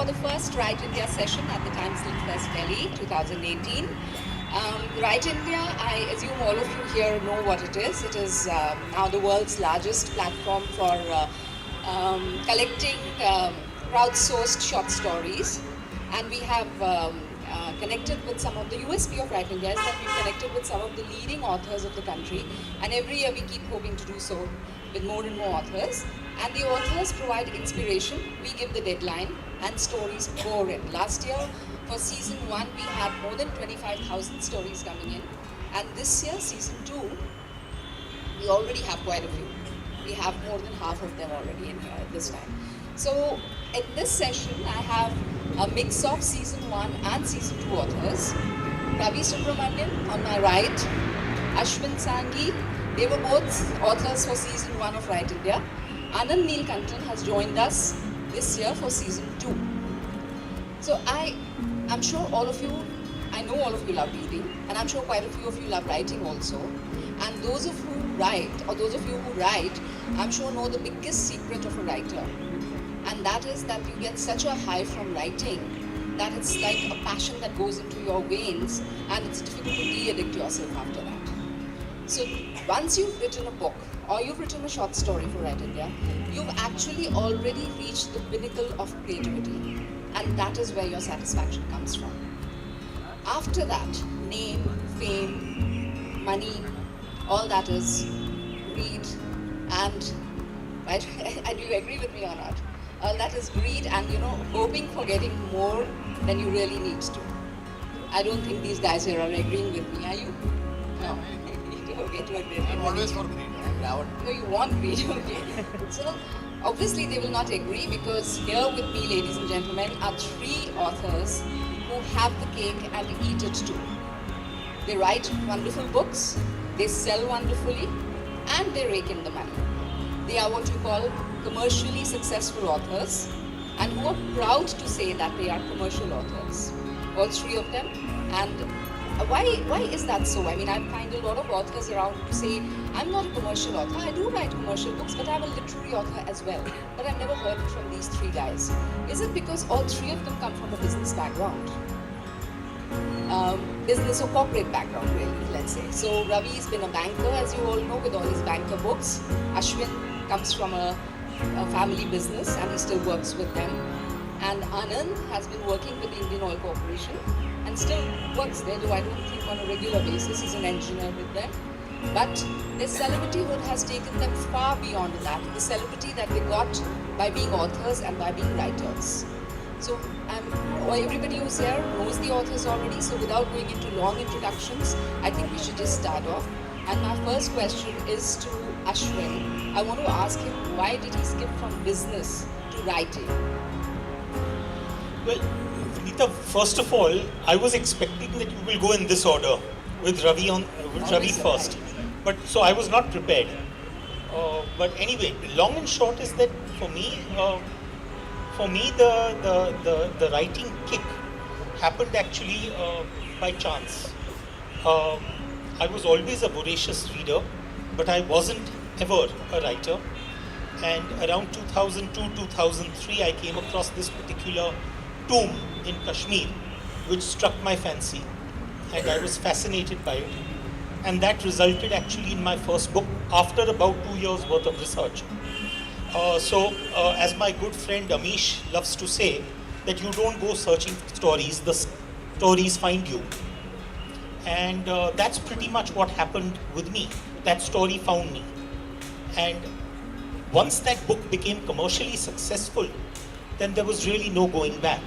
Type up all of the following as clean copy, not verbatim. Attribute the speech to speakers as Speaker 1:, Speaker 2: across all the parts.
Speaker 1: for the first Right India session at the Times LitFest Delhi 2018. Right India, I assume all of you here know what it is. It is now the world's largest platform for collecting crowdsourced short stories. And we have connected with some of the USP of Right India is that we've connected with some of the leading authors of the country. And every year we keep hoping to do so with more and more authors. And the authors provide inspiration, we give the deadline, and stories pour in. Last year, for season 1, we had more than 25,000 stories coming in. And this year, season 2, we already have quite a few. We have more than half of them already in here at this time. So, in this session, I have a mix of season 1 and season 2 authors. Ravi Subramanian on my right, Ashwin Sanghi, they were both authors for season 1 of Right India. Anand Neelakantan has joined us this year for season 2. So I'm sure all of you, I know all of you love reading, and I'm sure quite a few of you love writing also. And those of you who write, I'm sure know the biggest secret of a writer. And that is that you get such a high from writing that it's like a passion that goes into your veins, and it's difficult to de-addict yourself after that. So once you've written a book, or you've written a short story for Right India, you've actually already reached the pinnacle of creativity. And that is where your satisfaction comes from. After that, name, fame, money, all that is greed and, right? Do you agree with me or not? All that is greed and, hoping for getting more than you really need to. I don't think these guys here are agreeing with me, are you? No. Okay, to agree.
Speaker 2: I'm always for greed.
Speaker 1: No, you want greed, okay. So, obviously they will not agree because here with me, ladies and gentlemen, are 3 authors who have the cake and eat it too. They write wonderful books, they sell wonderfully, and they rake in the money. They are what you call commercially successful authors and who are proud to say that they are commercial authors. All 3 of them. And why is that so? I mean, I find a lot of authors around who say, I'm not a commercial author, I do write commercial books, but I'm a literary author as well. But I've never heard it from these 3 guys. Is it because all 3 of them come from a business background? Business or corporate background, really, let's say. So Ravi's been a banker, as you all know, with all his banker books. Ashwin comes from a family business and he still works with them. And Anand has been working with the Indian Oil Corporation and still works there, though I don't think on a regular basis. He's an engineer with them. But their celebrityhood has taken them far beyond that. The celebrity that they got by being authors and by being writers. So everybody who's here knows the authors already, so without going into long introductions, I think we should just start off. And my first question is to Ashwin. I want to ask him, why did he skip from business to writing?
Speaker 3: Well, Vinita, first of all, I was expecting that you will go in this order, with Ravi first. But so I was not prepared. But anyway, long and short is that for me the writing kick happened actually by chance. I was always a voracious reader, but I wasn't ever a writer. And around 2002-2003, I came across this particular tomb in Kashmir, which struck my fancy, and I was fascinated by it. And that resulted actually in my first book after about 2 years worth of research. So as my good friend Amish loves to say, that you don't go searching for stories, the stories find you. And that's pretty much what happened with me. That story found me. And once that book became commercially successful, then there was really no going back.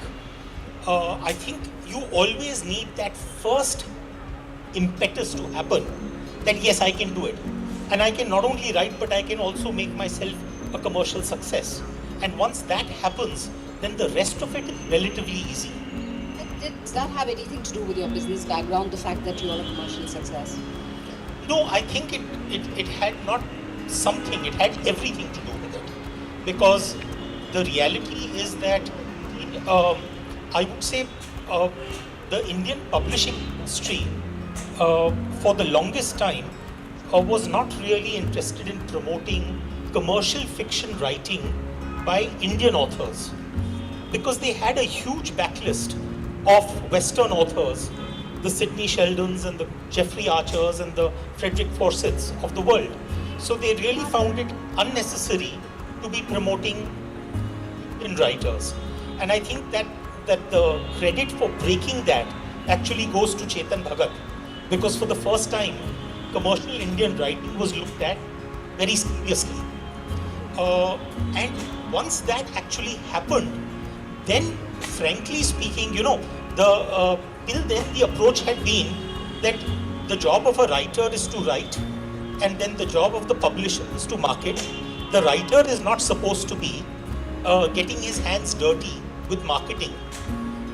Speaker 3: I think you always need that first impetus to happen, that yes, I can do it. And I can not only write, but I can also make myself a commercial success. And once that happens, then the rest of it is relatively easy.
Speaker 1: Does that have anything to do with your business background, the fact that you are a commercial success?
Speaker 3: No, I think it had not something, it had everything to do with it. Because the reality is that I would say the Indian publishing industry for the longest time was not really interested in promoting commercial fiction writing by Indian authors. because they had a huge backlist of Western authors, the Sidney Sheldons and the Jeffrey Archers and the Frederick Forsyths of the world. So they really found it unnecessary to be promoting in writers. And I think that the credit for breaking that actually goes to Chetan Bhagat, because for the first time, commercial Indian writing was looked at very seriously. And once that actually happened, then frankly speaking, till then the approach had been that the job of a writer is to write, and then the job of the publisher is to market. The writer is not supposed to be getting his hands dirty with marketing.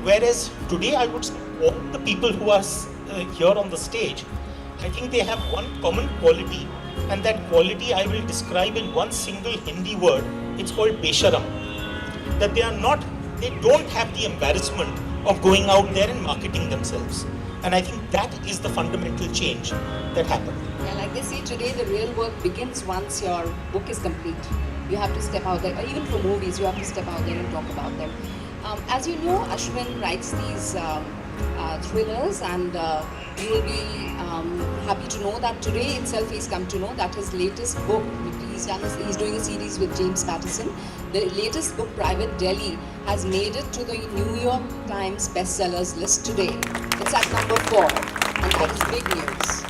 Speaker 3: Whereas today, I would say all the people who are here on the stage, I think they have one common quality, and that quality I will describe in one single Hindi word. It's called besharam. That they don't have the embarrassment of going out there and marketing themselves. And I think that is the fundamental change that happened.
Speaker 1: Yeah, like they say today, the real work begins once your book is complete. You have to step out there, or even for movies, you have to step out there and talk about them. As you know, Ashwin writes these thrillers, and you will be happy to know that today itself he's come to know that his latest book, he's doing a series with James Patterson. The latest book, Private Delhi, has made it to the New York Times bestsellers list today. It's at number 4, and that is big news.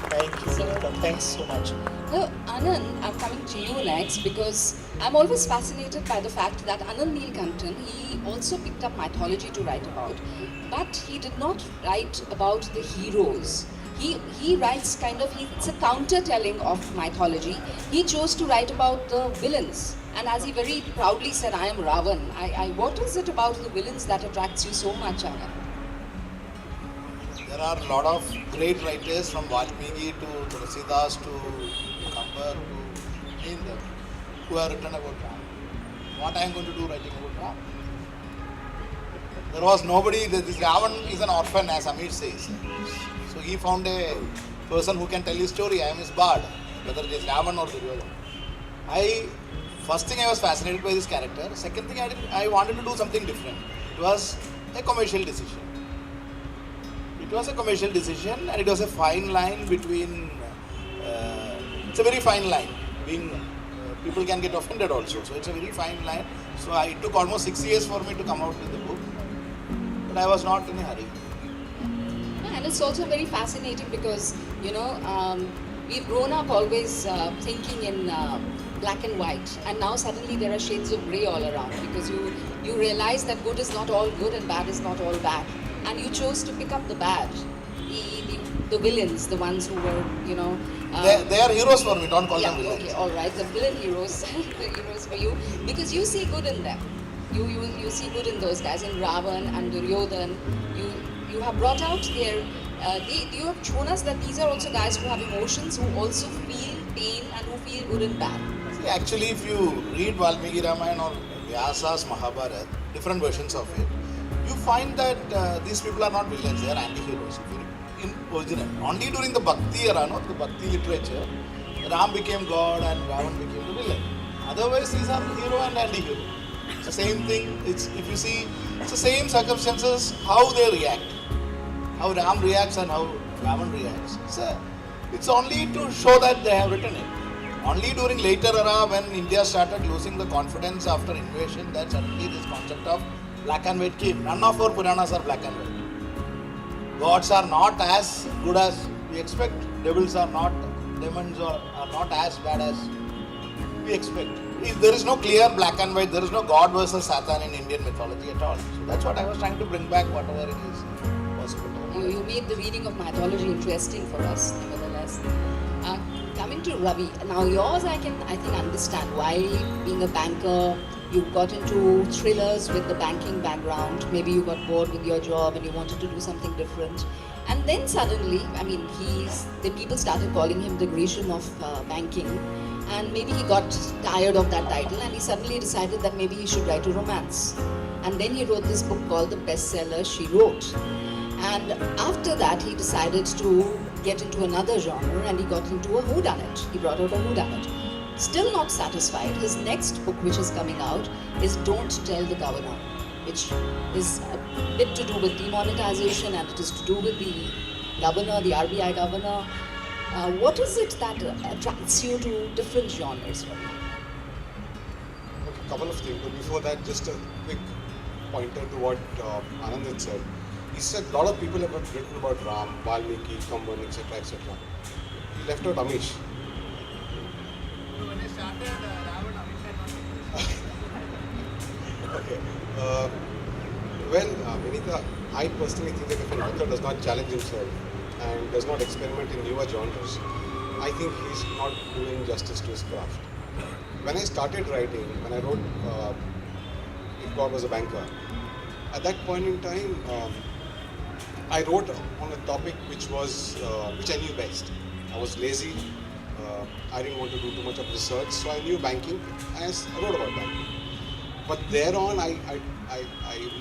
Speaker 3: Thank you, Vinita. Thanks so much.
Speaker 1: Now, Anand, I'm coming to you next because I'm always fascinated by the fact that Anand Neelakantan, he also picked up mythology to write about, but he did not write about the heroes. He writes it's a counter-telling of mythology. He chose to write about the villains. And as he very proudly said, I am Ravan. What is it about the villains that attracts you so much, Anand?
Speaker 2: There are a lot of great writers from Valmiki to Tulsidas to Kambar to Hind who have written about Ram. What I am going to do writing about Ram? There was nobody, this Ravan is an orphan, as Amit says. So he found a person who can tell his story. I am his bard, whether it is Ravan or Duryodhana. First thing, I was fascinated by this character. Second thing, I wanted to do something different. It was a commercial decision. It was a commercial decision, and it was a fine line between, it's a very fine line. People can get offended also. So it's a very fine line. So it took almost 6 years for me to come out with the book. But I was not in a hurry.
Speaker 1: And it's also very fascinating because, we've grown up always thinking in black and white, and now suddenly there are shades of grey all around because you realize that good is not all good and bad is not all bad. And you chose to pick up the bad, the villains, the ones who were,
Speaker 2: they are heroes for me, don't call them villains.
Speaker 1: Okay, all right, the villain heroes, the heroes for you, because you see good in them. You see good in those guys, in Ravan and Duryodhana. You have brought out their, you have shown us that these are also guys who have emotions, who also feel pain and who feel good and bad.
Speaker 2: See, actually, if you read Valmiki Ramayana or Vyasa's Mahabharata, different versions of it, you find that these people are not villains, they are anti-heroes. In original, only during the Bhakti era, the Bhakti literature, Ram became God and Ravan became the villain. Otherwise, these are hero and anti-hero. It's the same thing. If you see, it's the same circumstances, how they react. How Ram reacts and how Ravan reacts. It's only to show that they have written it. Only during later era, when India started losing the confidence after invasion, that suddenly this concept of black and white came. None of our Puranas are black and white. Gods are not as good as we expect. Devils are not, demons are not as bad as we expect. There is no clear black and white, there is no God versus Satan in Indian mythology at all. So that's what I was trying to bring back, whatever it is possible.
Speaker 1: You made the reading of mythology interesting for us, nevertheless. Coming to Ravi, now yours I think understand why, being a banker, you got into thrillers with the banking background. Maybe you got bored with your job and you wanted to do something different. And then suddenly, the people started calling him the Grisham of banking. And maybe he got tired of that title and he suddenly decided that maybe he should write a romance. And then he wrote this book called The Bestseller She Wrote. And after that, he decided to get into another genre and he got into a whodunit. He brought out a whodunit. Still not satisfied, his next book which is coming out is Don't Tell the Governor. which is a bit to do with demonetization, and it is to do with the governor, the RBI governor. What is it that attracts you to different genres?
Speaker 4: A couple of things, but before that, just a quick pointer to what Anand had said. He said a lot of people have written about Ram, Valmiki, Kamban, etc., etc. He left out Amish.
Speaker 2: When I started Ravan, Amish had not been
Speaker 4: Okay. Vinita, I personally think that if an author does not challenge himself and does not experiment in newer genres, I think he's not doing justice to his craft. When I started writing, when I wrote If God Was a Banker, at that point in time, I wrote on a topic which I knew best. I was lazy. I didn't want to do too much of research, so I knew banking, and I wrote about banking. But thereon, I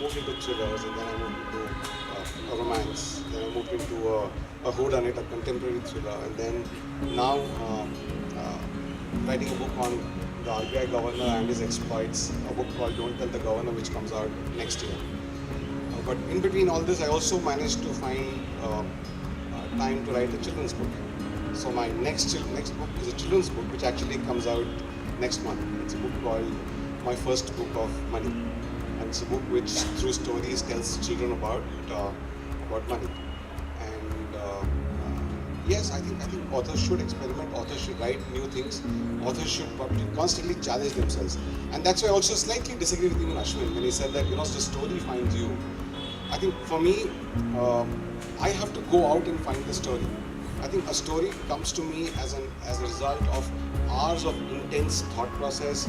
Speaker 4: moved into thrillers, and then I moved into a romance. Then I moved into a whodunit, a contemporary thriller, and then now writing a book on the RBI governor and his exploits, a book called Don't Tell the Governor, which comes out next year. But in between all this, I also managed to find time to write a children's book. So my next book is a children's book, which actually comes out next month. It's a book called My First Book of Money, and it's a book which, through stories, tells children about money. And yes, I think authors should experiment. Authors should write new things. Authors should probably constantly challenge themselves. And that's why I also slightly disagree with even Ashwin when he said that the story finds you. I think for me, I have to go out and find the story. I think a story comes to me as a result of hours of intense thought process,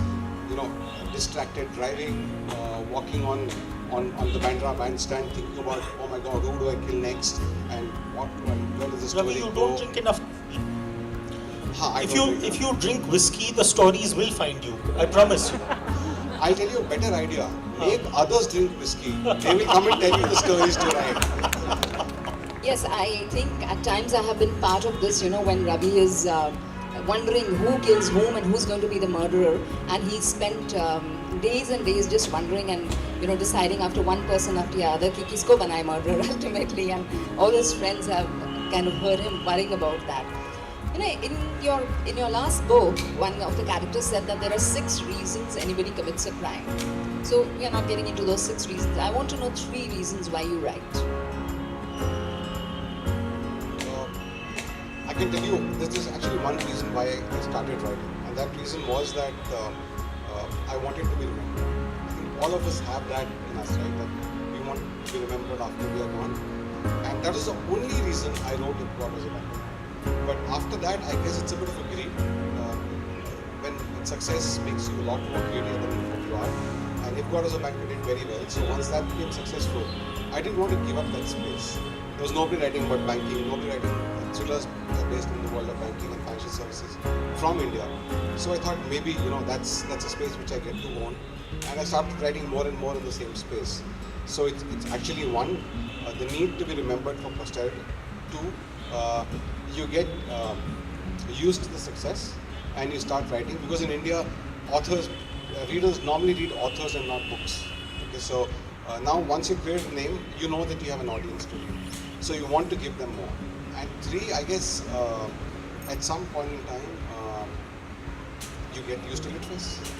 Speaker 4: distracted driving, walking on the Bandra bandstand, thinking about, oh my God, who do I kill next, and where does the story
Speaker 3: Ravi, you
Speaker 4: go?
Speaker 3: don't drink enough. If you drink whiskey, the stories will find you. I promise you.
Speaker 4: I'll tell you a better idea. Make others drink whiskey. They will come and tell you the stories to write.
Speaker 1: Yes, I think at times I have been part of this, when Ravi is wondering who kills whom and who's going to be the murderer, and he spent days and days just wondering and deciding after one person after the other ki kisko banai murderer ultimately, and all his friends have kind of heard him worrying about that. In your last book, one of the characters said that there are 6 reasons anybody commits a crime. So we are not getting into those 6 reasons. I want to know 3 reasons why you write.
Speaker 4: I can tell you, this is actually one reason why I started writing, and that reason was that I wanted to be remembered. I think all of us have that in us, right? That we want to be remembered after we are gone, and that is the only reason I wrote If God Was a Banker. But after that, I guess it's a bit of a greed. When success makes you a lot more greedy than what you are, and If God Was a Banker did very well. So once that became successful, I didn't want to give up that space. There was nobody writing about banking, nobody writing thrillers based in the world of banking and financial services from India. So I thought maybe that's a space which I get to own, and I started writing more and more in the same space. So it's actually one, the need to be remembered for posterity. 2, you get used to the success and you start writing, because in India, readers normally read authors and not books. Okay, so now once you create a name, you know that you have an audience to read. So you want to give them more. And 3, I guess, at some point in time, you get used to LitFest.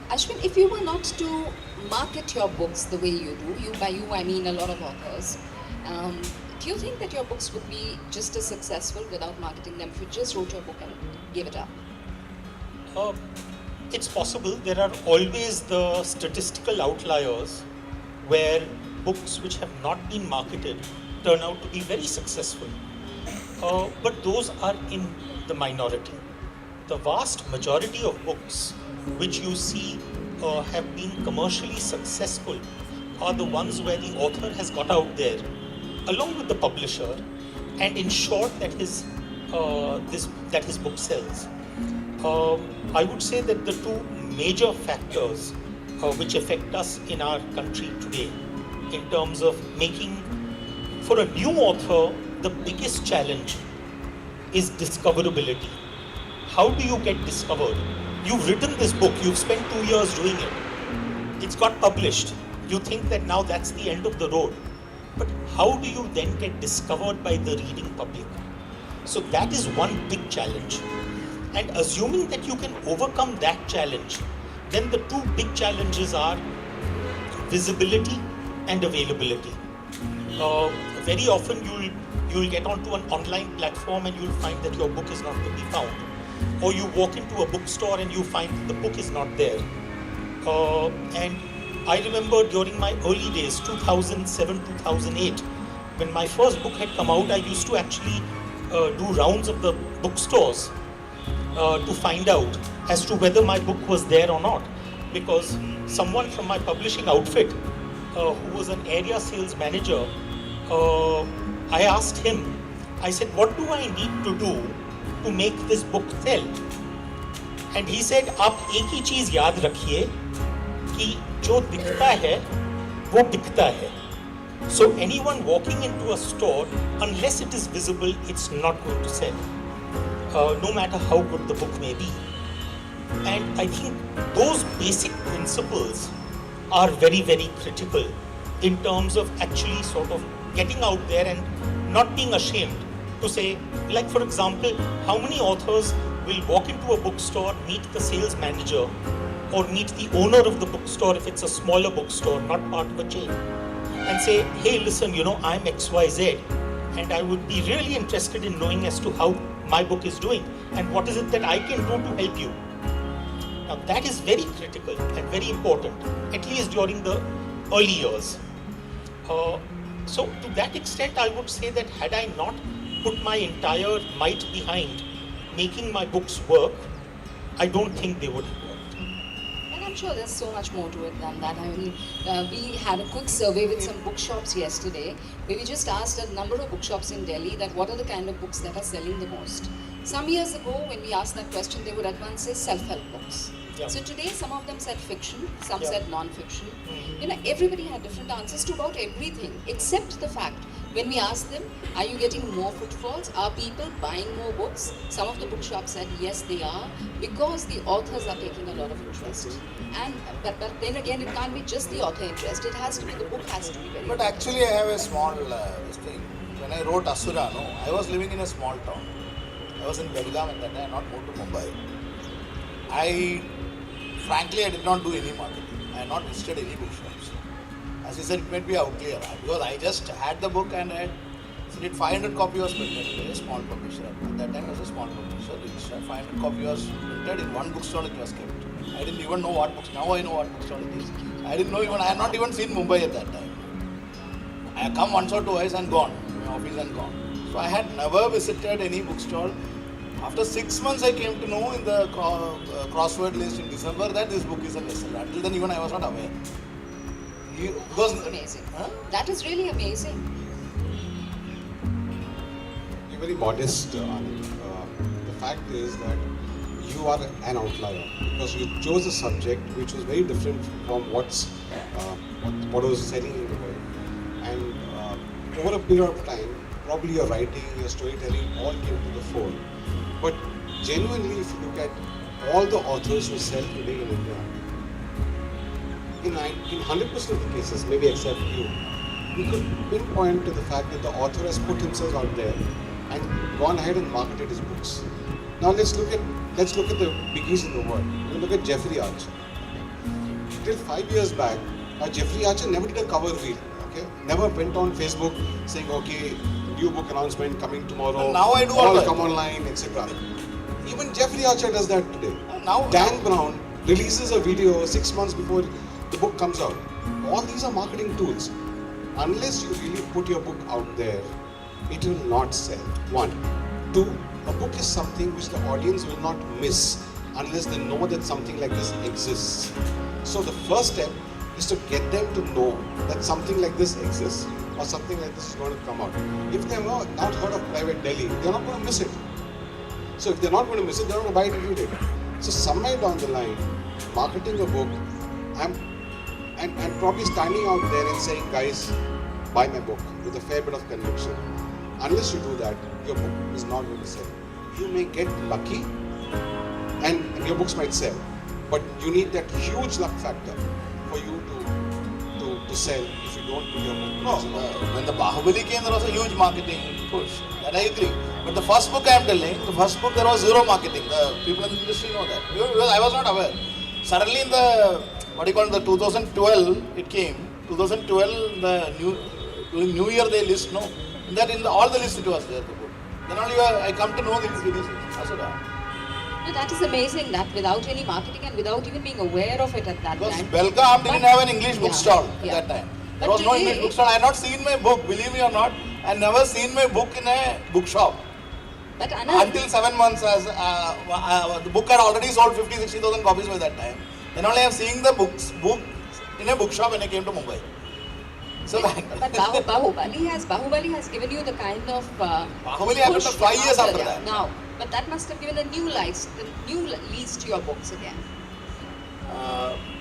Speaker 1: Ashwin, if you were not to market your books the way you do, by you I mean a lot of authors, do you think that your books would be just as successful without marketing them if you just wrote your book and gave it up?
Speaker 3: It's possible. There are always the statistical outliers where books which have not been marketed turn out to be very successful. But those are in the minority. The vast majority of books which you see have been commercially successful are the ones where the author has got out there along with the publisher and ensured that his book sells. I would say that the 2 major factors which affect us in our country today in terms of making, for a new author, the biggest challenge is discoverability. How do you get discovered? You've written this book, you've spent 2 years doing it. It's got published. You think that now that's the end of the road. But how do you then get discovered by the reading public? So that is one big challenge. And assuming that you can overcome that challenge, then the two big challenges are visibility and availability. Very often you'll get onto an online platform and you'll find that your book is not to be found. Or you walk into a bookstore and you find the book is not there. And I remember during my early days, 2007, 2008, when my first book had come out, I used to actually do rounds of the bookstores to find out as to whether my book was there or not. Because someone from my publishing outfit, who was an area sales manager, I asked him, I said, what do I need to do to make this book sell? And he said, आप एक ही चीज याद रखिए कि जो दिखता है वो बिकता है. So anyone walking into a store, unless it is visible, it's not going to sell, no matter how good the book may be. And I think those basic principles are very, very critical in terms of actually sort of getting out there and not being ashamed to say, like for example, how many authors will walk into a bookstore, meet the sales manager or meet the owner of the bookstore if it's a smaller bookstore, not part of a chain, and say, hey, listen, I'm XYZ and I would be really interested in knowing as to how my book is doing and what is it that I can do to help you. Now that is very critical and very important, at least during the early years. So to that extent, I would say that had I not put my entire might behind making my books work, I don't think they would have worked.
Speaker 1: And I'm sure there's so much more to it than that. I mean, we had a quick survey with some bookshops yesterday, where we just asked a number of bookshops in Delhi that what are the kind of books that are selling the most. Some years ago, when we asked that question, they would at once say self-help books.
Speaker 3: Yeah.
Speaker 1: So today, some of them said fiction, some
Speaker 3: Yeah.
Speaker 1: said non-fiction. Everybody had different answers to about everything, except the fact when we asked them, are you getting more footfalls? Are people buying more books? Some of the bookshops said yes, they are, because the authors are taking a lot of interest. And but then again, it can't be just the author interest. It has to be, the book has to be very.
Speaker 2: But actually, I have a small thing. When I wrote Asura, I was living in a small town. I was in Belgaum at that time, not moved to Mumbai. Frankly, I did not do any marketing. I had not visited any bookshops. As you said, it might be outlier because I just had the book and I did 500 copies was printed. A small publisher. At that time, I was a small publisher. 500 copies was printed in one bookstore. It was kept. I didn't even know what books. Now I know what bookstore it is. I didn't know even. I had not even seen Mumbai at that time. I had come once or twice and gone. My office and gone. So I had never visited any bookstore. After 6 months, I came to know in the crossword list in December that this book is a bestseller. Until then, even I was not aware.
Speaker 1: That's amazing.
Speaker 2: Huh?
Speaker 1: That is really amazing.
Speaker 4: You're very modest, Anand. The fact is that you are an outlier because you chose a subject which was very different from what was selling in the world. And over a period of time, probably your writing, your storytelling all came to the fore. But genuinely, if you look at all the authors who sell today in India, in 100% of the cases, maybe except you could pinpoint to the fact that the author has put himself out there and gone ahead and marketed his books. Now let's look at the biggies in the world. You look at Jeffrey Archer. Till 5 years back, Jeffrey Archer never did a cover reel. Okay, never went on Facebook saying, okay, new book announcement coming tomorrow.
Speaker 2: And now I do all that.
Speaker 4: Come online, etc. Even Jeffrey Archer does that today.
Speaker 2: Now
Speaker 4: Dan Brown releases a video 6 months before the book comes out. All these are marketing tools. Unless you really put your book out there, it will not sell. 1. 2. A book is something which the audience will not miss unless they know that something like this exists. So the first step is to get them to know that something like this exists or something like this is going to come out. If they have not heard of Private Delhi, they're not going to miss it. So if they're not going to miss it, they're not going to buy it and read it. So somewhere down the line, marketing a book, I'm probably standing out there and saying, guys, buy my book with a fair bit of conviction. Unless you do that, your book is not going to sell. You may get lucky, and your books might sell, but you need that huge luck factor for you to sell. If you don't do your book,
Speaker 2: No, when the Bahubali came, there was a huge marketing push. That I agree. But the first book I am telling, the first book there was zero marketing. The people in the industry know that. Because I was not aware. Suddenly in the, what do you call it, the 2012, it came. 2012, during New Year they list, no? In that, all the lists it was there, the book. Then only I come to know these releases.
Speaker 1: No, that is amazing that without any marketing and without even being aware of it at that
Speaker 2: Because
Speaker 1: time.
Speaker 2: Belgaum didn't have an English
Speaker 1: Yeah,
Speaker 2: bookstall
Speaker 1: yeah.
Speaker 2: at that time.
Speaker 1: But
Speaker 2: There was no
Speaker 1: today-
Speaker 2: English bookstall. I had not seen my book, believe me or not. I never seen my book in a bookshop.
Speaker 1: But Anand,
Speaker 2: Until 7 months, as the book had already sold 50,000-60,000 copies by that time. Then only I have seen the book in a bookshop when I came to Mumbai. So
Speaker 1: but Bahubali has given you the kind of
Speaker 2: Bahubali happened
Speaker 1: push
Speaker 2: 5 years after that.
Speaker 1: Now, but that must have given a new lease to your books again.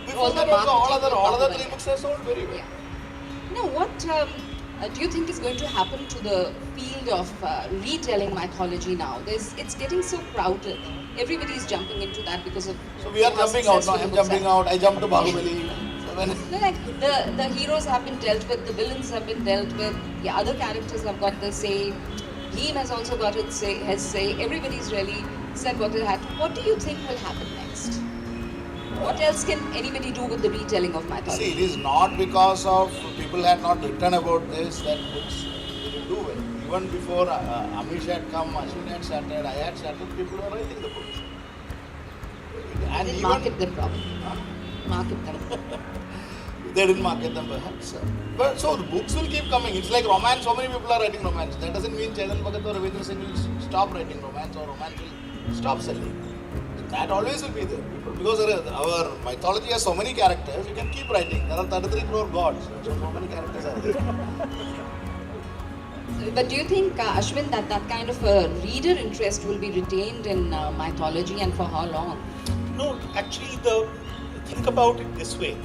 Speaker 2: Before
Speaker 1: All
Speaker 2: that
Speaker 1: the
Speaker 2: also, all
Speaker 1: marketing
Speaker 2: other
Speaker 1: for
Speaker 2: three
Speaker 1: Bahubali.
Speaker 2: books have sold very well.
Speaker 1: Yeah. Now, what do you think is going to happen to the field of retelling mythology now? It's getting so crowded. Everybody is jumping into that because of.
Speaker 2: So we are
Speaker 1: how
Speaker 2: jumping out now.
Speaker 1: successful
Speaker 2: I am
Speaker 1: the books
Speaker 2: jumping
Speaker 1: are.
Speaker 2: out. I jumped to Bahubali. So when
Speaker 1: No, like the heroes have been dealt with, the villains have been dealt with, the other characters have got the say. Him has also got its say. Everybody's really said what it had. What do you think will happen next? What else can anybody do with the retelling of mythology?
Speaker 2: See, it is not because of people had not written about this that books didn't do well. Even before Amish had come, Ashwin had started, I had started, people were writing the books. And
Speaker 1: They
Speaker 2: even
Speaker 1: market them properly. Market them.
Speaker 2: they didn't market them perhaps. But so the books will keep coming. It's like romance, so many people are writing romance. That doesn't mean Chetan Bhagat or Ravindra Singh will stop writing romance or romance will stop selling. That always will be there. Because our mythology has so many characters, you can keep writing. There are 33 crore gods. So many characters are there.
Speaker 1: But do you think, Ashwin, that kind of a reader interest will be retained in mythology, and for how long?
Speaker 3: No, actually, think about it this way,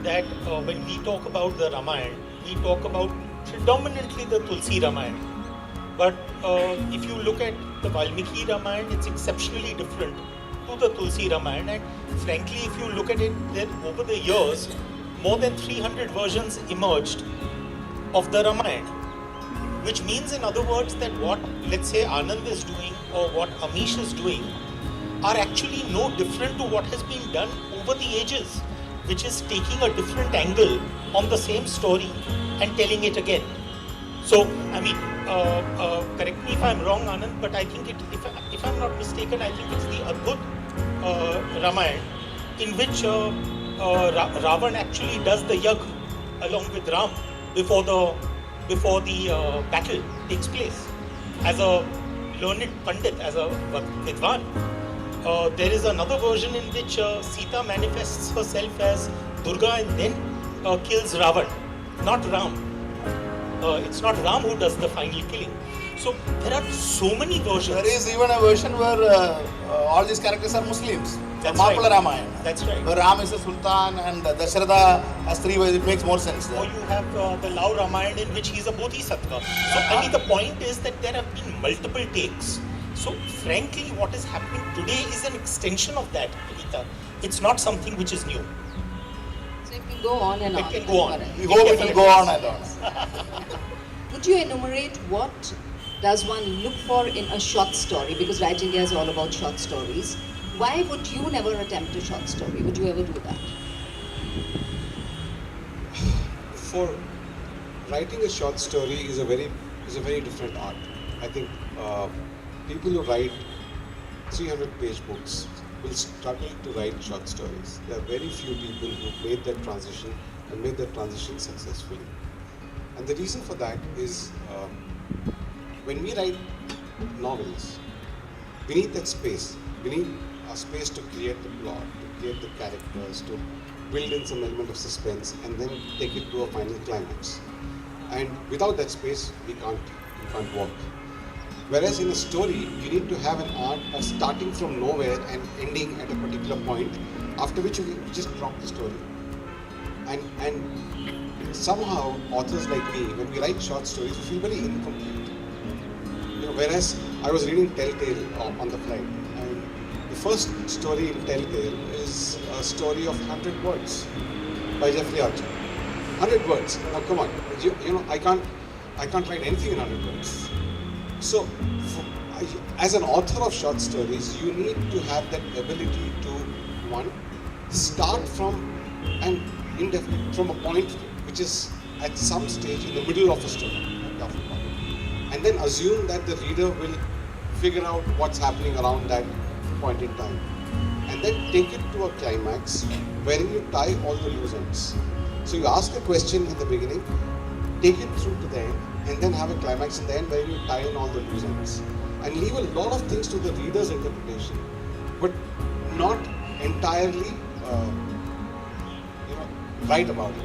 Speaker 3: that when we talk about the Ramayana, we talk about predominantly the Tulsi Ramayana. But if you look at the Valmiki Ramayana, it's exceptionally different to the Tulsi Ramayana. And frankly, if you look at it, then over the years, more than 300 versions emerged of the Ramayana. Which means, in other words, that what, let's say, Anand is doing or what Amish is doing are actually no different to what has been done over the ages, which is taking a different angle on the same story and telling it again. So, I mean, correct me if I'm wrong, Anand, but I think if I'm not mistaken, I think it's the Adbhut Ramayana, in which Ravan actually does the yagh along with Ram before the battle takes place. As a learned Pandit, as a Vidwan, there is another version in which Sita manifests herself as Durga and then kills Ravan, not Ram. It's not Ram who does the final killing. So there are so many versions.
Speaker 2: There is even a version where all these characters are Muslims.
Speaker 3: That's
Speaker 2: Mahapala
Speaker 3: right.
Speaker 2: Ramayana.
Speaker 3: That's right.
Speaker 2: Where Ram is a sultan and Dasharatha has 3 wives. It makes more sense
Speaker 3: Or
Speaker 2: there.
Speaker 3: you have the Lao Ramayana in which he's a Bodhisattva. So I mean the point is that there have been multiple takes. So frankly what is happening today is an extension of that, Vinita. It's not something which is new.
Speaker 1: So it can go on and on.
Speaker 3: It can go on.
Speaker 2: We hope it will go on, I don't know.
Speaker 1: Would you enumerate what does one look for in a short story? Because Right India is all about short stories. Why would you never attempt a short story? Would you ever do that?
Speaker 4: For writing a short story is a very different art. I think people who write 300-page books will struggle to write short stories. There are very few people who made that transition and made that transition successfully. And the reason for that is when we write novels, we need that space. We need a space to create the plot, to create the characters, to build in some element of suspense, and then take it to a final climax. And without that space, we can't work. Whereas in a story, you need to have an art of starting from nowhere and ending at a particular point, after which you just drop the story. And somehow, authors like me, when we write short stories, we feel very incomplete. Whereas I was reading Telltale on the flight, and the first story in Telltale is a story of 100 words by Jeffrey Archer. 100 words. Now come on, you know I can't write anything in 100 words. So, as an author of short stories, you need to have that ability to, one, start from an indefinite, from a point which is at some stage in the middle of a story, and then assume that the reader will figure out what's happening around that point in time, and then take it to a climax wherein you tie all the loose ends. So you ask a question in the beginning, take it through to the end, and then have a climax in the end where you tie in all the loose ends, and leave a lot of things to the reader's interpretation, but not entirely, write about it.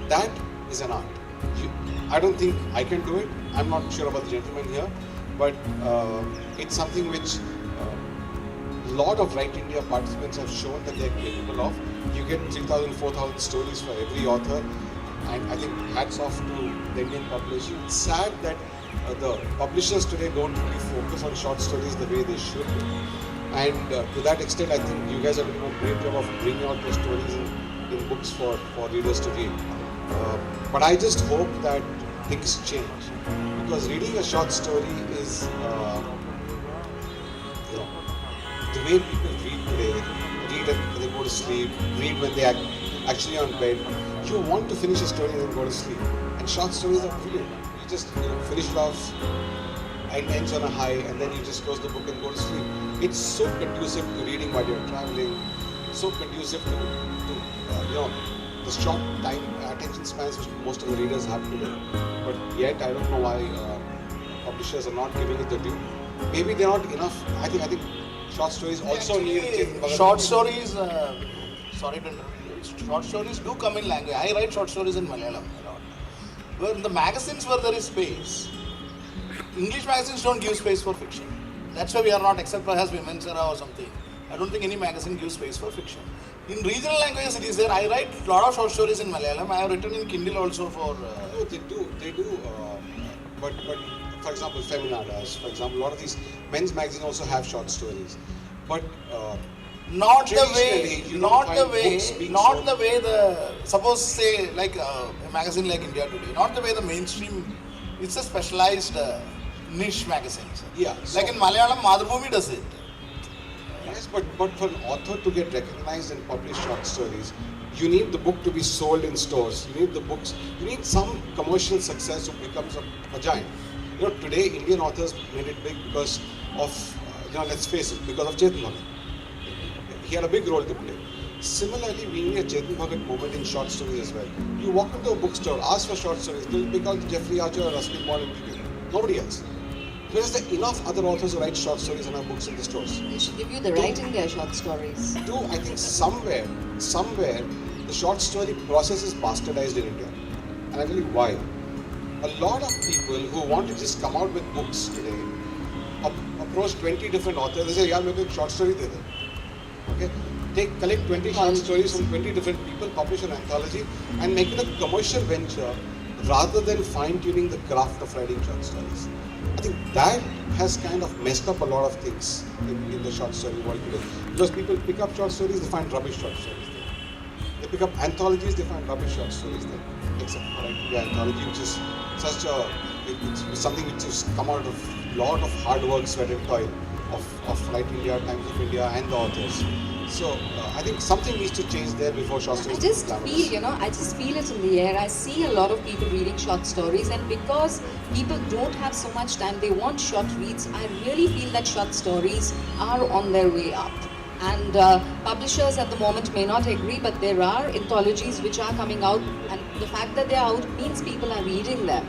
Speaker 4: That is an art. I don't think I can do it. I'm not sure about the gentleman here, but it's something which a lot of Write India participants have shown that they're capable of. You get 3,000, 4,000 stories for every author, and I think hats off to the Indian population. It's sad that the publishers today don't really focus on short stories the way they should. And to that extent, I think you guys are doing a great job of bringing out those stories in books for readers to read. But I just hope that things change, because reading a short story is, the way people read today. Read when they go to sleep, read when they are actually on bed. You want to finish a story and then go to sleep. And short stories are brilliant. You just finish it off, and ends on a high, and then you just close the book and go to sleep. It's so conducive to reading while you're traveling. It's so conducive to the short time attention spans which most of the readers have today. But yet, I don't know why publishers are not giving it the due. Maybe they're not enough. I think short stories also need.
Speaker 2: Short stories. Sorry to interrupt. Short stories do come in language. I write short stories in Malayalam a lot. Where in the magazines where there is space, English magazines don't give space for fiction. That's why we are not, except perhaps Women's Era or something. I don't think any magazine gives space for fiction. In regional languages it is there. I write a lot of short stories in Malayalam. I have written in Kindle also for...
Speaker 4: No, they do. But for example, Feminadas, for example, a lot of these men's magazines also have short stories. But
Speaker 2: not the way suppose say like a magazine like India Today, not the way the mainstream, it's a specialized niche magazine.
Speaker 4: Yeah.
Speaker 2: Like in Malayalam, Madhubhumi does it.
Speaker 4: Yes, but for an author to get recognized and publish short stories, you need the book to be sold in stores. You need some commercial success who becomes a giant. Today Indian authors made it big because of, let's face it, because of Chetan Bhagat. He had a big role to play. Similarly, we need a Chetan Bhagat moment in short stories as well. You walk into a bookstore, ask for short stories, they'll pick out Jeffrey Archer or Ashwin and pick it. Nobody else. Whereas there are enough other authors who write short stories and have books in the stores.
Speaker 1: They should give you the Write India short stories.
Speaker 4: I think somewhere, the short story process is bastardized in India. And I'll tell you why. A lot of people who want to just come out with books today approach 20 different authors. They say, "Yeah, make a short story de de." Okay? Collect 20 short stories from 20 different people, publish an anthology, and make it a commercial venture rather than fine-tuning the craft of writing short stories. I think that has kind of messed up a lot of things in the short story world today. Because people pick up short stories, they find rubbish short stories there. They pick up anthologies, they find rubbish short stories there. Except for the anthology, which is it's something which has come out of a lot of hard work, sweat and toil of Write India, Times of India and the authors. So I think something needs to change there before short stories.
Speaker 1: I just feel it in the air. I see a lot of people reading short stories, and because people don't have so much time, they want short reads. I really feel that short stories are on their way up. And publishers at the moment may not agree, but there are anthologies which are coming out, and the fact that they are out means people are reading them.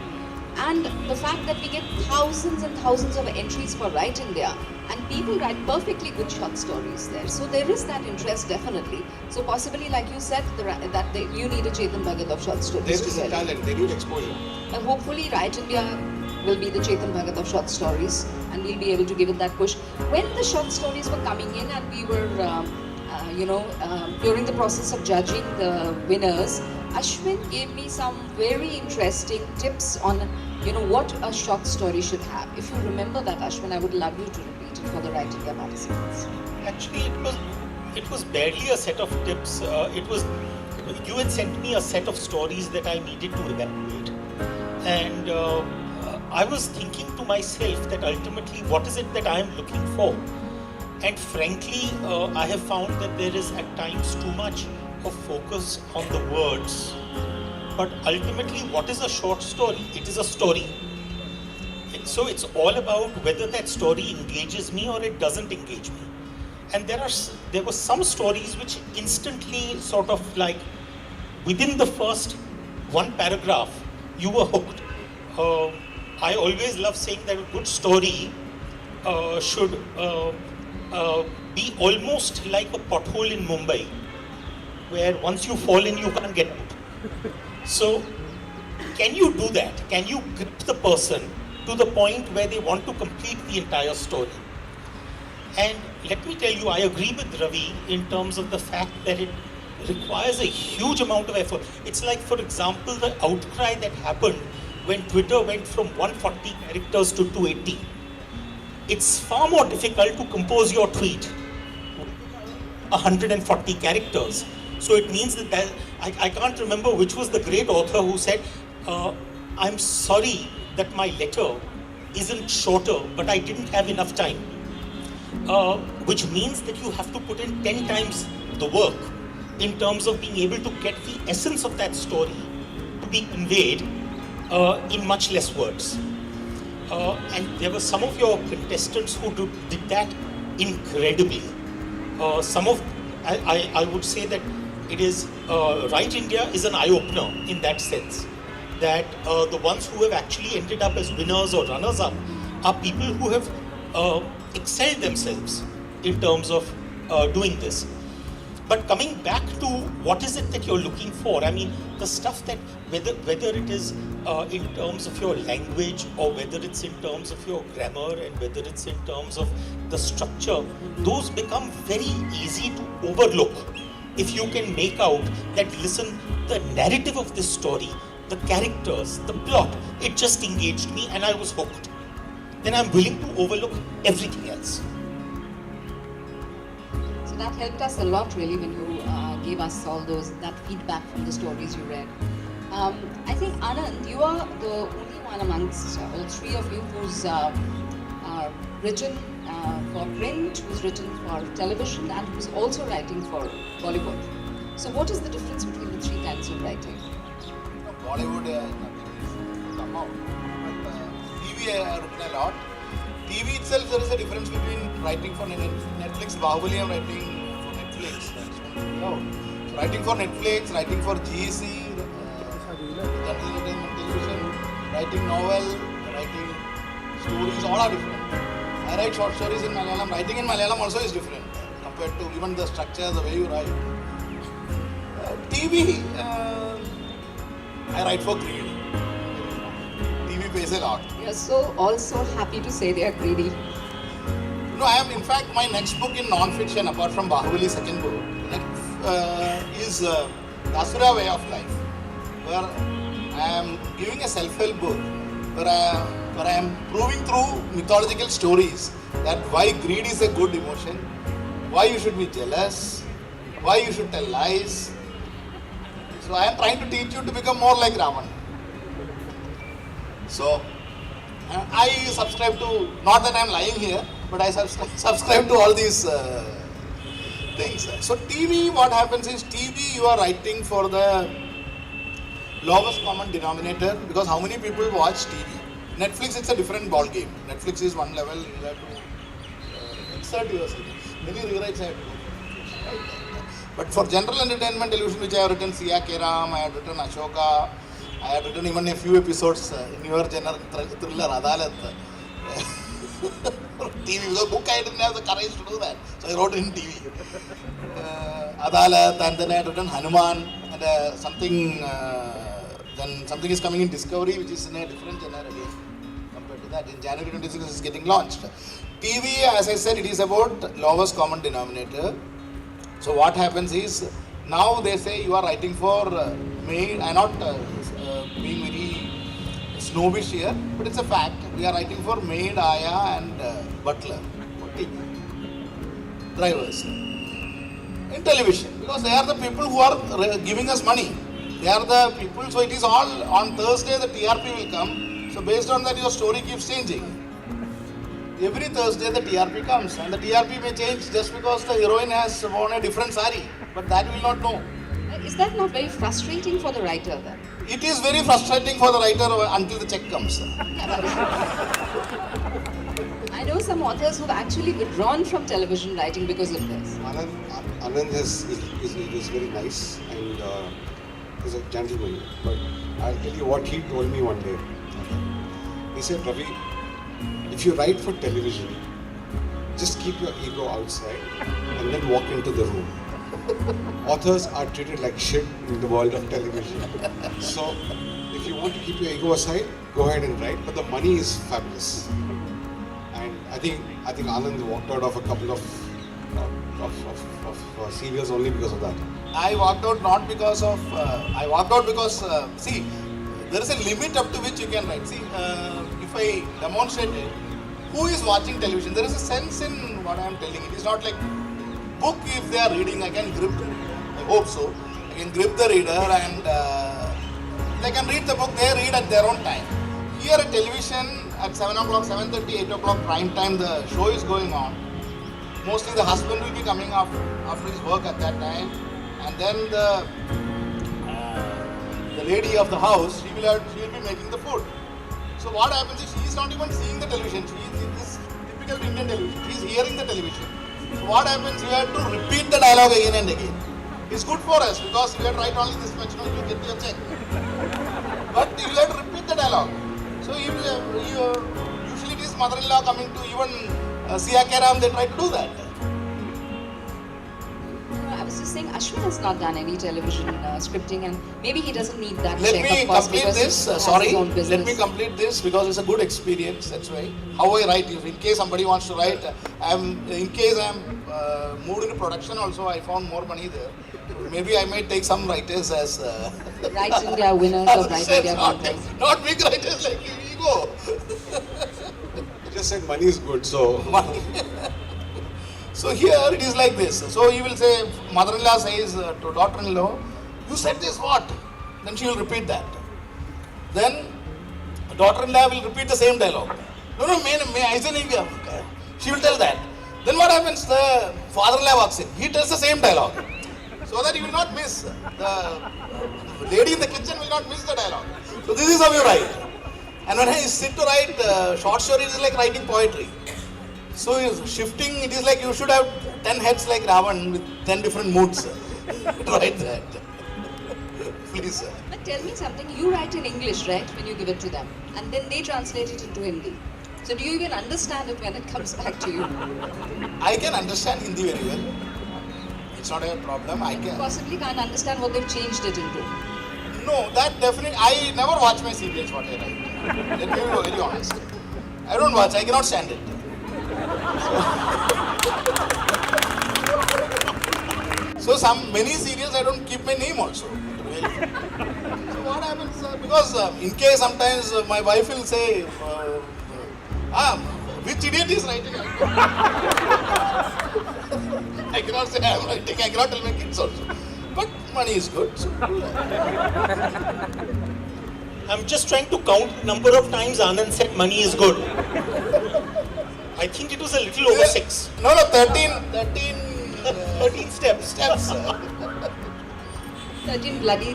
Speaker 1: And the fact that we get thousands and thousands of entries for Write India, and people write perfectly good short stories there. So there is that interest definitely. So possibly, like you said, you need a Chetan Bhagat of short stories.
Speaker 4: There is a talent, they need exposure.
Speaker 1: And hopefully Write India will be the Chetan Bhagat of short stories, and we'll be able to give it that push. When the short stories were coming in and we were, during the process of judging the winners, Ashwin gave me some very interesting tips on, what a short story should have. If you remember that, Ashwin, I would love you to repeat it for the Right India participants.
Speaker 3: Actually, it was barely a set of tips. You had sent me a set of stories that I needed to evaluate, and I was thinking to myself that ultimately, what is it that I am looking for? And frankly, I have found that there is at times too much of focus on the words. But ultimately, what is a short story? It is a story. So it's all about whether that story engages me or it doesn't engage me. And there were some stories which instantly sort of like within the first one paragraph, you were hooked. I always love saying that a good story should be almost like a pothole in Mumbai, where once you fall in, you can't get out. So, can you do that? Can you grip the person to the point where they want to complete the entire story? And let me tell you, I agree with Ravi in terms of the fact that it requires a huge amount of effort. It's like, for example, the outcry that happened when Twitter went from 140 characters to 280. It's far more difficult to compose your tweet 140 characters. So it means that I can't remember which was the great author who said, I'm sorry that my letter isn't shorter, but I didn't have enough time. Which means that you have to put in 10 times the work in terms of being able to get the essence of that story to be conveyed in much less words. And there were some of your contestants who did that incredibly. I would say that it is, Right India is an eye-opener in that sense. That the ones who have actually ended up as winners or runners-up are people who have excelled themselves in terms of doing this. But coming back to what is it that you're looking for? I mean, the stuff that, whether it is in terms of your language or whether it's in terms of your grammar and whether it's in terms of the structure, those become very easy to overlook if you can make out that, listen, the narrative of this story, the characters, the plot, it just engaged me and I was hooked. Then I'm willing to overlook everything else.
Speaker 1: So that helped us a lot really when you gave us all that feedback from the stories you read. I think Anand, you are the only one amongst all three of you who's written for print, who's written for television, and who's also writing for Bollywood. So what is the difference between the three kinds of writing?
Speaker 2: Bollywood come out, but TV I have written a lot. TV itself, there is a difference between writing for Netflix. Bahubali, I'm writing for Netflix. That's one. So writing for Netflix, writing for GEC, General Entertainment Television, writing novel, writing stories, all are different. I write short stories in Malayalam. Writing in Malayalam also is different compared to even the structure, the way you write. TV, I write for greed. TV pays a lot.
Speaker 1: You're so also happy to say they are greedy.
Speaker 2: No, I am, in fact, my next book in non-fiction, apart from Bahubali's second book, is Asura Way of Life, where I am giving a self-help book, where I am proving through mythological stories that why greed is a good emotion, why you should be jealous, why you should tell lies. So I am trying to teach you to become more like Ravan. So I subscribe to, not that I am lying here, but I subscribe to all these things. So TV, what happens is TV you are writing for the lowest common denominator, because how many people watch TV? Netflix, it's a different ball game. Netflix is one level, you have to insert your series. Many rewrites I have to do. Right? But for general entertainment television, which I have written Siya Keram, I have written Ashoka, I have written even a few episodes in your genre thriller Adalat. TV, the book I didn't have the courage to do that, so I wrote it in TV. Adalat, and then I had written Hanuman, and then something is coming in Discovery, which is in a different genre again compared to that. In January 26, it's getting launched. TV, as I said, it is about lowest common denominator. So what happens is, Now they say you are writing for maid. I'm not being very snobbish here, but it's a fact. We are writing for maid, ayah, and butler, okay, drivers in television, because they are the people who are giving us money. They are the people. So it is all on Thursday. The TRP will come. So based on that, your story keeps changing. Every Thursday the TRP comes, and the TRP may change just because the heroine has worn a different sari, but that will not know.
Speaker 1: Is that not very frustrating for the writer then?
Speaker 2: It is very frustrating for the writer until the check comes.
Speaker 1: I know some authors who've actually withdrawn from television writing because of this.
Speaker 4: Anand is very nice and he's a gentleman. But I'll tell you what he told me one day. He said, Ravi, if you write for television, just keep your ego outside and then walk into the room. Authors are treated like shit in the world of television. So, if you want to keep your ego aside, go ahead and write. But the money is fabulous. And I think Anand walked out of a couple of serials only because of that.
Speaker 2: I walked out not because of. I walked out because see, there is a limit up to which you can write. See, if I demonstrate it, who is watching television? There is a sense in what I am telling. It is not like book. If they are reading, I can grip. I hope so. I can grip the reader and they can read the book. They read at their own time. Here at television at 7 o'clock, 7:30, 8 o'clock prime time, the show is going on. Mostly the husband will be coming after his work at that time, and then the lady of the house, she will be making the food. So what happens is she is not even seeing the television. She is in this typical Indian television. She is hearing the television. So what happens? You have to repeat the dialogue again and again. It's good for us because you have to write only this much, you get your check. But you have to repeat the dialogue. So usually it is mother-in-law coming to even Siakaram, they try to do that.
Speaker 1: I was just saying, Ashwin has not done any television scripting, and maybe he doesn't need that
Speaker 2: Let
Speaker 1: check,
Speaker 2: me
Speaker 1: of course,
Speaker 2: complete
Speaker 1: because
Speaker 2: this.
Speaker 1: he has
Speaker 2: Sorry,
Speaker 1: his own
Speaker 2: let
Speaker 1: business.
Speaker 2: me complete this because it's a good experience. That's why. How I write, in case somebody wants to write, in case I am moved into production also, I found more money there. Maybe I might take some writers as
Speaker 1: Right India winners of Right India contest.
Speaker 2: not big writers like you. Ego.
Speaker 4: He just said money is good, so.
Speaker 2: So here it is like this. So you will say, mother-in-law says to daughter-in-law, you said this what? Then she will repeat that. Then daughter-in-law will repeat the same dialogue. No, may I say India. She will tell that. Then what happens? The father-in-law walks in. He tells the same dialogue. So that you will not miss. The lady in the kitchen will not miss the dialogue. So this is how you write. And when I sit to write short stories, it is like writing poetry. So shifting, it is like you should have 10 heads like Ravan with 10 different moods. Write that. Please, sir.
Speaker 1: But tell me something, you write in English, right, when you give it to them, and then they translate it into Hindi. So do you even understand it when it comes back to you?
Speaker 2: I can understand Hindi very well. It's not a problem. I can.
Speaker 1: Possibly can't understand what they've changed it into.
Speaker 2: No, that definitely. I never watch my serials, what I write. Let me be very honest. I don't watch. I cannot stand it. So many serials I don't keep my name also. Really. So what happens? Because in case sometimes my wife will say, which idiot is writing? I cannot say I am writing. I cannot tell my kids also. But money is good. So
Speaker 3: I'm just trying to count number of times Anand said money is good. I think it was a little over 6.
Speaker 2: No, 13
Speaker 3: steps.
Speaker 1: 13 bloody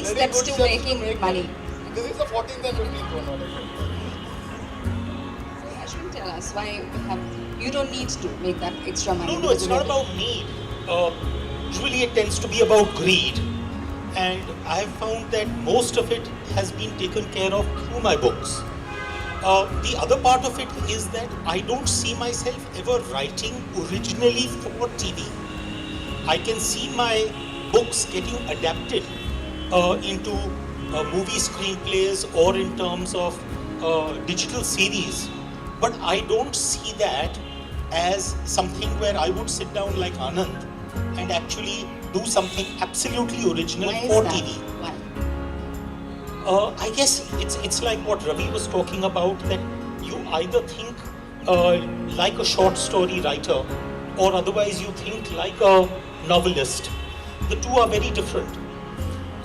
Speaker 1: steps to making money.
Speaker 2: This is the 14th and 15th one.
Speaker 1: Ashwin, tell us why you don't need to make that extra money.
Speaker 3: No, it's not about need. Usually it tends to be about greed. And I have found that most of it has been taken care of through my books. The other part of it is that I don't see myself ever writing originally for TV. I can see my books getting adapted into movie screenplays or in terms of digital series. But I don't see that as something where I would sit down like Anand and actually do something absolutely original
Speaker 1: Why is
Speaker 3: for
Speaker 1: that?
Speaker 3: TV.
Speaker 1: Why?
Speaker 3: I guess it's like what Ravi was talking about, that you either think like a short story writer, or otherwise you think like a novelist. The two are very different.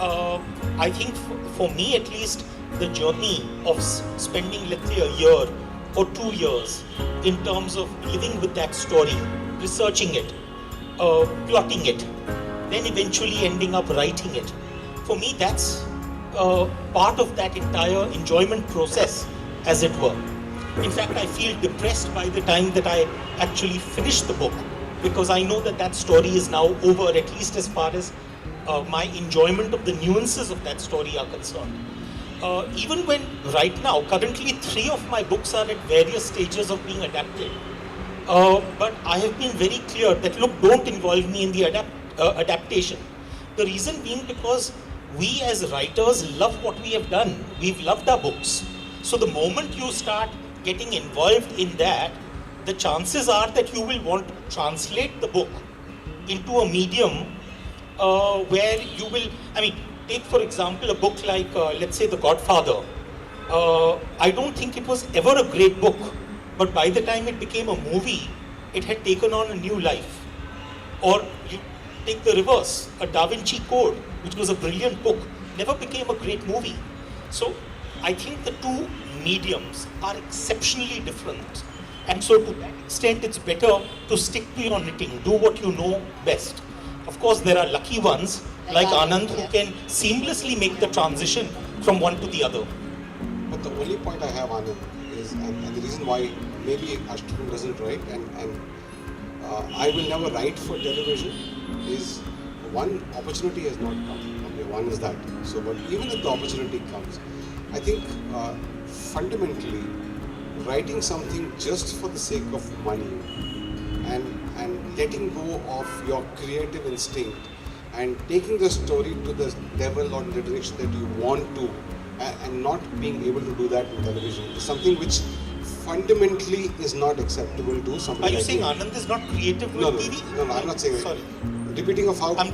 Speaker 3: I think for me at least, the journey of spending, let's say, a year or 2 years in terms of living with that story, researching it, plotting it, then eventually ending up writing it. For me, that's part of that entire enjoyment process, as it were. In fact, I feel depressed by the time that I actually finish the book, because I know that that story is now over, at least as far as my enjoyment of the nuances of that story are concerned. Even when right now, currently 3 of my books are at various stages of being adapted. But I have been very clear that, look, don't involve me in the adaptation. The reason being because we as writers love what we have done. We've loved our books. So the moment you start getting involved in that, the chances are that you will want to translate the book into a medium where you will, take for example a book like, let's say, The Godfather. I don't think it was ever a great book, but by the time it became a movie, it had taken on a new life. Or you take the reverse, a Da Vinci Code, which was a brilliant book, never became a great movie. So I think the two mediums are exceptionally different. And so to that extent, it's better to stick to your knitting, do what you know best. Of course, there are lucky ones like Anand who can seamlessly make the transition from one to the other.
Speaker 4: But the only point I have, Anand, is, and the reason why maybe Ashwin doesn't write, and I will never write for television, is one, opportunity has not come. Okay, one is that. So, but even if the opportunity comes, I think fundamentally, writing something just for the sake of money and letting go of your creative instinct and taking the story to the level or the direction that you want to, and not being able to do that in television is something which fundamentally is not acceptable to somebody.
Speaker 3: Are you
Speaker 4: like
Speaker 3: saying
Speaker 4: me.
Speaker 3: Anand is not creative with TV?
Speaker 4: No, I'm not saying that.
Speaker 3: Sorry.
Speaker 4: Repeating a
Speaker 3: I'm-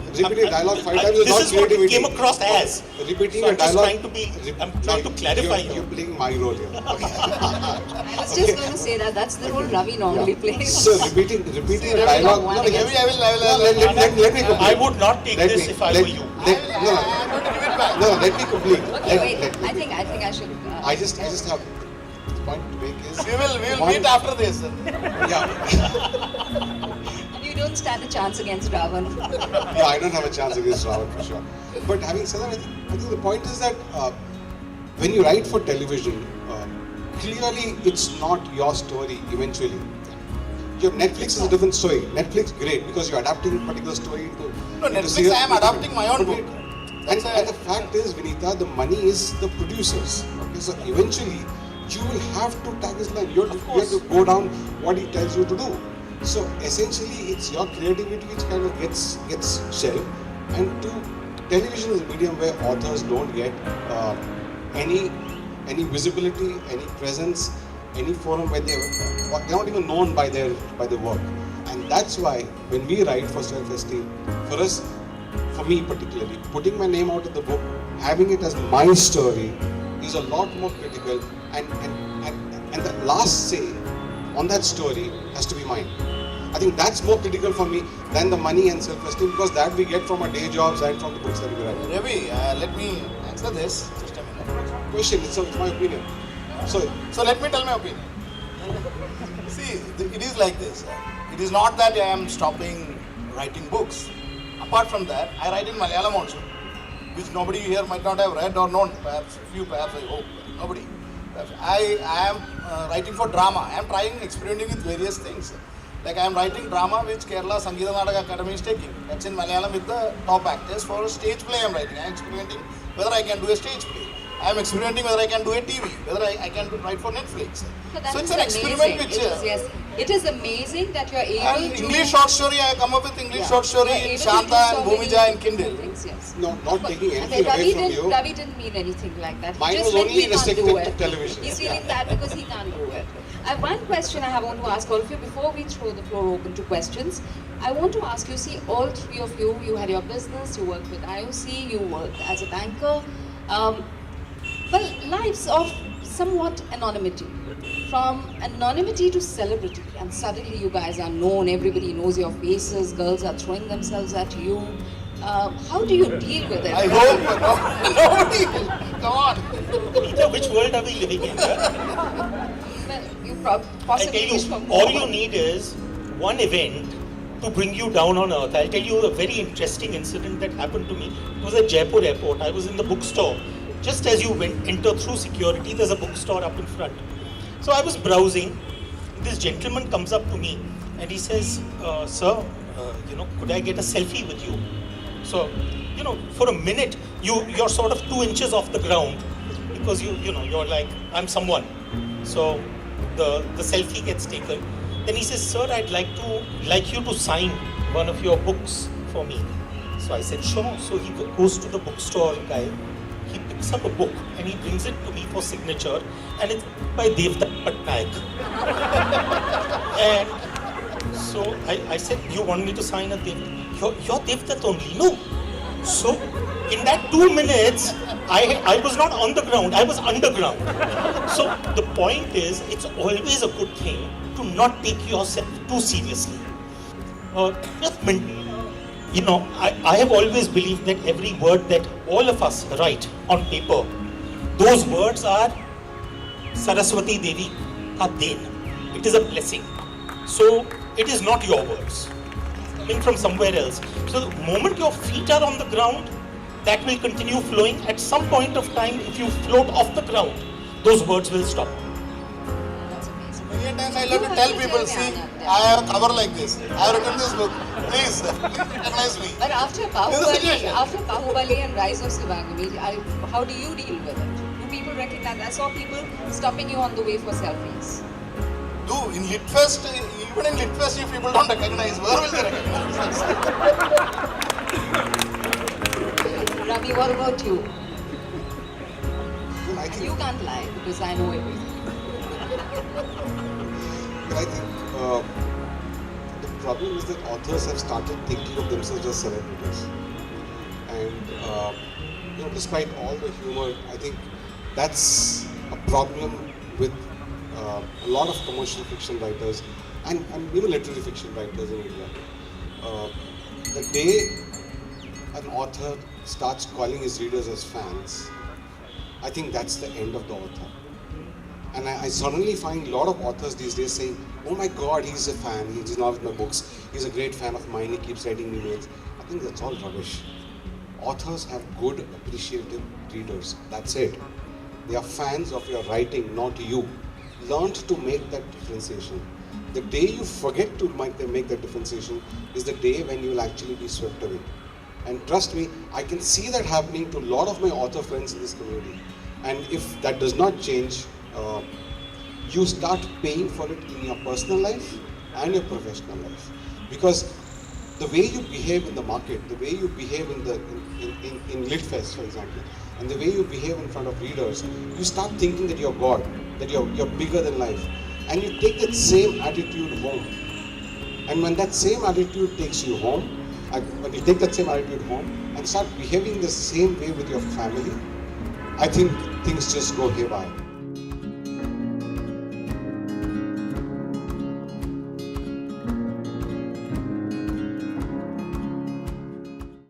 Speaker 4: dialogue 5 times is
Speaker 3: this
Speaker 4: not
Speaker 3: is what
Speaker 4: creativity.
Speaker 3: it came across as.
Speaker 4: Repeating
Speaker 3: So
Speaker 4: a
Speaker 3: I'm just
Speaker 4: dialogue.
Speaker 3: I'm trying to clarify
Speaker 4: You're playing my role here.
Speaker 1: I was just going to say that's the role Ravi normally plays.
Speaker 4: So repeating a
Speaker 1: Ravi
Speaker 4: dialogue.
Speaker 1: don't want
Speaker 4: No,
Speaker 1: to
Speaker 2: Maybe
Speaker 1: get-
Speaker 2: I will.
Speaker 4: let me complete.
Speaker 3: I would not take
Speaker 4: Let
Speaker 3: this
Speaker 4: me-
Speaker 3: if I
Speaker 4: let-
Speaker 3: were you.
Speaker 2: I'm going to give it back.
Speaker 4: No, let me complete.
Speaker 1: Okay, wait. I think I should.
Speaker 4: I just have the point to make is
Speaker 2: We will
Speaker 4: one-
Speaker 2: meet after this.
Speaker 4: Yeah.
Speaker 1: You don't stand a chance against Ravan.
Speaker 4: No, I don't have a chance against Ravi for sure. But having said that, I think the point is that when you write for television, clearly it's not your story eventually. Your Netflix is a different story. Netflix, great, because you're adapting a particular story into
Speaker 2: No,
Speaker 4: into
Speaker 2: Netflix,
Speaker 4: serial-
Speaker 2: I am adapting my own book.
Speaker 4: And the fact is, Vinita, the money is the producers. Okay, so eventually you will have to tag his line. You have to go down what he tells you to do. So essentially, it's your creativity which kind of gets shelved. And television is a medium where authors don't get any visibility, any presence, any forum where they're not even known by their work. And that's why when we write for self-esteem, for us, for me particularly, putting my name out of the book, having it as my story is a lot more critical, and the last say on that story has to be mine. I think that's more critical for me than the money and self-esteem, because that we get from our day jobs and from the books that we write.
Speaker 2: Ravi, let me answer this. Just a minute.
Speaker 4: Question, it's my opinion.
Speaker 2: So let me tell my opinion. See, it is like this. It is not that I am stopping writing books. Apart from that, I write in Malayalam also, which nobody here might not have read or known. Perhaps I hope. Nobody. I am writing for drama. I am experimenting with various things. Like I am writing drama which Kerala Sanghi Academy is taking. That's in Malayalam with the top actors. For a stage play I am writing. I am experimenting whether I can do a stage play. I am experimenting whether I can do a TV, whether I can write for Netflix. So it's an experiment which...
Speaker 1: It is amazing that you are able
Speaker 2: and
Speaker 1: to...
Speaker 2: English short story, I come up with English short story in Shanta and Bhumija and Kindle.
Speaker 1: Yes.
Speaker 4: No, not taking anything
Speaker 1: Ravi
Speaker 4: away from you.
Speaker 1: Ravi didn't mean anything like that.
Speaker 4: Mine
Speaker 1: He
Speaker 4: was
Speaker 1: just meant
Speaker 4: only
Speaker 1: he can't
Speaker 4: restricted
Speaker 1: do
Speaker 4: to
Speaker 1: it.
Speaker 4: television.
Speaker 1: He's feeling that because he can't do it. One question I want to ask all of you before we throw the floor open to questions. I want to ask you, see, all three of you, you had your business, you worked with IOC, you worked as a banker. Well, lives of somewhat anonymity. From anonymity to celebrity, and suddenly you guys are known, everybody knows your faces, girls are throwing themselves at you. How do you deal with it?
Speaker 2: I hope nobody will. Come on.
Speaker 3: Vinita, which world are we living in?
Speaker 1: Well, you
Speaker 3: I
Speaker 1: possibly
Speaker 3: tell
Speaker 1: wish
Speaker 3: you,
Speaker 1: for
Speaker 3: all
Speaker 1: more.
Speaker 3: you need is one event to bring you down on earth. I'll tell you a very interesting incident that happened to me. It was at Jaipur airport. I was in the bookstore. Just as you enter through security, there's a bookstore up in front. So I was browsing. This gentleman comes up to me and he says, "Sir, could I get a selfie with you?" So, for a minute, you're sort of 2 inches off the ground because you're like, I'm someone. So the selfie gets taken. Then he says, "Sir, I'd like you to sign one of your books for me." So I said, "Sure." So he goes to the bookstore guy. He picks up a book and he brings it to me for signature, and it's by Devdutt Patnaik. And so I said, "You want me to sign a Devdutt? You're Devdutt only." No. So in that 2 minutes, I was not on the ground, I was underground. So the point is, it's always a good thing to not take yourself too seriously. Just maintain. I have always believed that every word that all of us write on paper, those words are Saraswati Devi ka den. It is a blessing. So it is not your words. It's coming from somewhere else. So the moment your feet are on the ground, that will continue flowing. At some point of time, if you float off the ground, those words will stop.
Speaker 1: That's amazing.
Speaker 2: Many a times I love to
Speaker 1: You
Speaker 2: tell
Speaker 1: have to
Speaker 2: people,
Speaker 1: tell
Speaker 2: see,
Speaker 1: me, Anand.
Speaker 2: I have a cover like this. I have written this book. Please recognize me.
Speaker 1: But after Bahubali and Rise of Sivagami, how do you deal with it? Do people recognize? I saw people stopping you on the way for selfies.
Speaker 2: Do in LitFest, even in LitFest, if people don't recognize, where will they recognize?
Speaker 1: Ravi, what about you?
Speaker 4: Well, I
Speaker 1: And
Speaker 4: think,
Speaker 1: you can't lie because I know everything.
Speaker 4: but I think the problem is that authors have started thinking of themselves as celebrities. And despite all the humor, I think that's a problem with a lot of commercial fiction writers and even literary fiction writers in India. The day an author starts calling his readers as fans, I think that's the end of the author. And I suddenly find a lot of authors these days saying, "Oh my God, he's a fan, he's now with my books, he's a great fan of mine, he keeps writing me mails." I think that's all rubbish. Authors have good, appreciative readers, that's it. They are fans of your writing, not you. Learn to make that differentiation. The day you forget to make that differentiation is the day when you will actually be swept away. And trust me, I can see that happening to a lot of my author friends in this community. And if that does not change, you start paying for it in your personal life and your professional life. Because the way you behave in the market, the way you behave in LitFest, for example, and the way you behave in front of readers, you start thinking that you're God, that you're bigger than life. And you take that same attitude home. And when that same attitude takes you home, when you take that same attitude home and start behaving the same way with your family, I think things just go haywire.